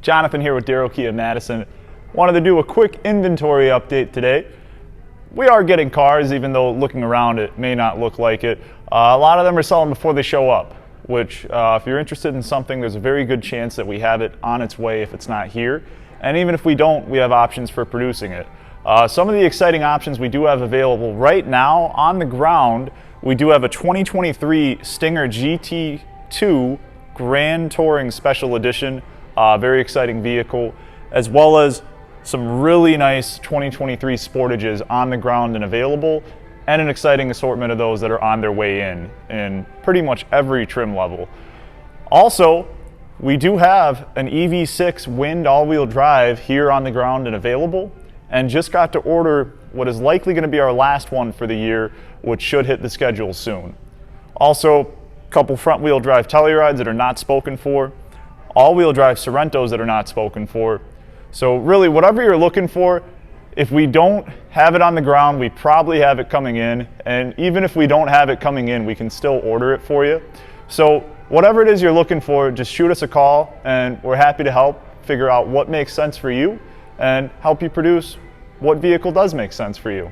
Jonathan here with Darrow Kia Madison. Wanted to do a quick inventory update today. We are getting cars, even though looking around it may not look like it. A lot of them are selling before they show up, which if you're interested in something, there's a very good chance that we have it on its way if it's not here. And even if we don't, we have options for producing it. Some of the exciting options we do have available right now on the ground, we do have a 2023 Stinger GT2 Grand Touring Special Edition, very exciting vehicle, as well as some really nice 2023 Sportages on the ground and available, and an exciting assortment of those that are on their way in pretty much every trim level. Also, we do have an EV6 Wind all-wheel drive here on the ground and available, and just got to order what is likely going to be our last one for the year, which should hit the schedule soon. Also, a couple front-wheel drive Tellurides that are not spoken for, all-wheel drive Sorrentos that are not spoken for. So really, whatever you're looking for, if we don't have it on the ground, we probably have it coming in, and even if we don't have it coming in, we can still order it for you. So whatever it is you're looking for, just shoot us a call, and we're happy to help figure out what makes sense for you and help you produce what vehicle does make sense for you.